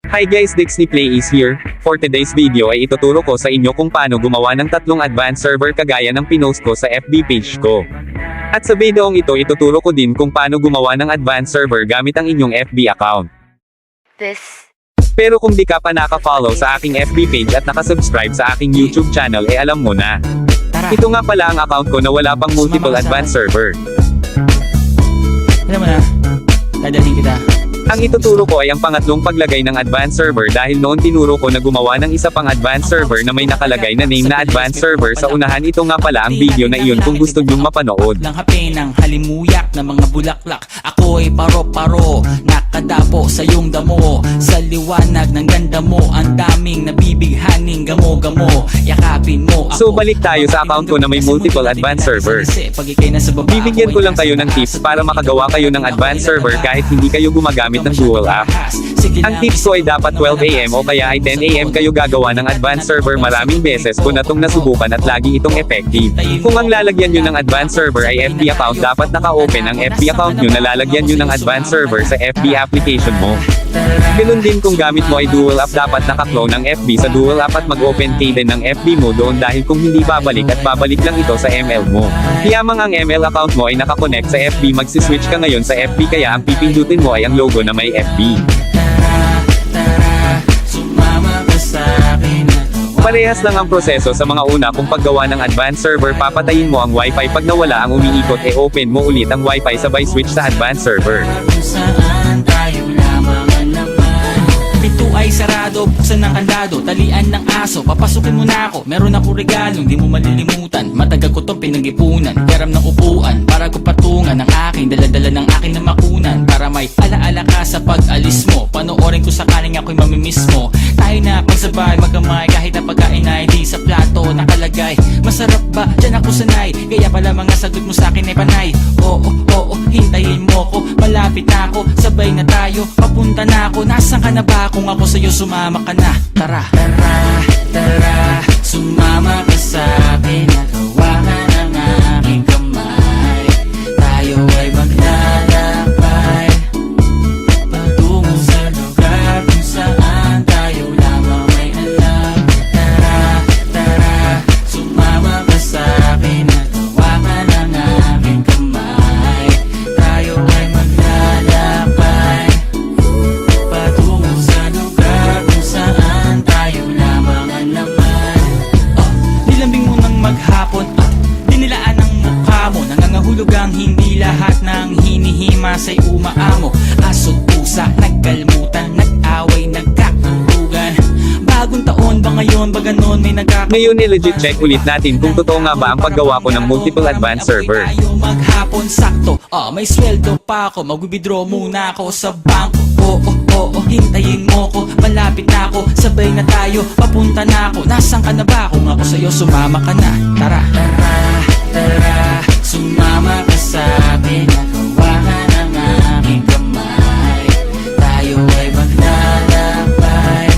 Hi guys, Dixney Play is here. For today's video ay ituturo ko sa inyo kung paano gumawa ng tatlong advanced server kagaya ng pinost ko sa FB page ko. At sa videong ito ituturo ko din kung paano gumawa ng advanced server gamit ang inyong FB account. Pero kung di ka pa naka-follow sa aking FB page at nakasubscribe sa aking YouTube channel alam mo na. Ito nga pala ang account ko na wala pang multiple advanced server. Alam mo na, dadalhin kita. Ang ituturo ko ay ang pangatlong paglagay ng advanced server dahil noon tinuro ko na gumawa ng isa pang advanced server na may nakalagay na name na advanced server sa unahan. Ito nga pala ang video na iyon kung gusto nyong mapanood. Lang hape ng halimuyak na mga bulaklak. Ako'y paro-paro, nakadapo sa iyong damo. Sa liwanag ng ganda mo, ang daming nabibighaning gamo-gamo. Yakapin mo ako. So balik tayo sa account ko na may multiple advanced server. Bibigyan ko lang kayo ng tips para makagawa kayo ng advanced server kahit hindi kayo gumagamit ng dual app. Ang tips ko ay dapat 12 AM o kaya ay 10 AM kayo gagawa ng advanced server. Maraming beses ko na itong nasubukan at lagi itong effective. Kung ang lalagyan nyo ng advanced server ay FB account, dapat naka-open ang FB account nyo na lalagyan nyo ng advanced server sa FB application mo. Ganun din kung gamit mo ay dual app, dapat naka-clone ng FB sa dual app at mag-open key din ng FB mo doon dahil kung hindi babalik at babalik lang ito sa ML mo. Kiyamang ang ML account mo ay nakakonect sa FB, magsiswitch ka ngayon sa FB kaya ang pipindutin mo ay ang logo na may FB. Parehas lang ang proseso sa mga una kung paggawa ng advanced server. Papatayin mo ang wifi, pag nawala ang umiikot open mo ulit ang wifi sabay switch sa advanced server. Pito ay sarado, buksan ng kandado, talian ng aso, papasukin mo na ako. Meron ako regalong di mo malilimutan. Matagal ko tong pinag-ipunan, peram ng upuan para ko patungan ng aking daladala ng aking na makunan. Para may alaala ka sa pag-alis mo, panoorin ko sakaling ako'y mamimiss mo. Tayo na pagsabay, magkamay kahit ang pagkain ay di sa plato nakalagay. Masarap ba? Diyan ako sanay, kaya pala mga sagot mo sa akin ay panay. Oo, hintayin mo ko, malapit na ako, sabay na tayo, papunta na ako. Nasaan ka na ba? Kung ako sa'yo sumama ka na. Tara, sumama ka sa'kin. Nagawa ka ng aking kamay. Tayo ay maglalakbay patungo sa lugar kung saan tayo lamang may alam. Tara, sumama ka sa'kin. Nagawa ka ng aking kamay. Tayo ay maglalakbay patungo sa lugar kung saan tayo lamang ang laman. Nilambing mo ng maghapon at dinilaan ang mukha mo. Nangangahulog ang hindi lahat ng hinihima sa'y umaamo. Aso't pusa, nagkalmutan, nag-away, nagkakarugan. Bagong taon ba ngayon, ba ganon may Ngayon i-legit check ulit natin kung totoo nga ba ang paggawa ko ng multiple advanced server. Maghapon sakto, may sweldo pa ako, mag-withdraw muna ako sa bangko. Oo, hintayin mo ko, malapit na ako, sabay na tayo, papunta na ako. Nasaan ka na ba? Kung ako sa'yo sumama ka na. Tara, sumama ka sa'kin. Nagawa ka ng aking kamay. Tayo ay maglalakbay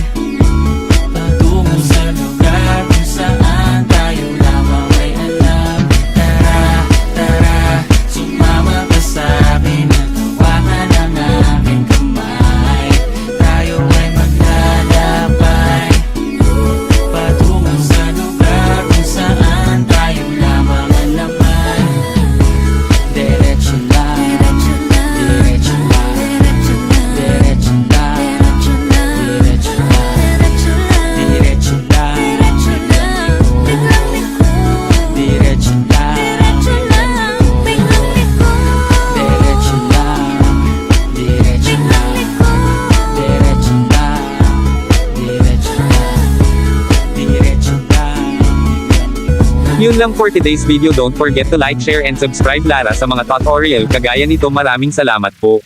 patungo sa lugar kung saan tayo lamang may alam. Tara, sumama ka sa'kin. Nagawa ka ng aking kamay. Tayo ay maglalakbay patungo sa lugar kung saan tayo lamang ang laman. Diretso lang, diretso lang, diretso lang, diretso lang, diretso lang, diretso lang, diretso lang, diretso lang, diretso lang, diretso lang, diretso lang. Yun lang for today's video. Don't forget to like, share and subscribe Lara sa mga tutorial kagaya nito. Maraming salamat po.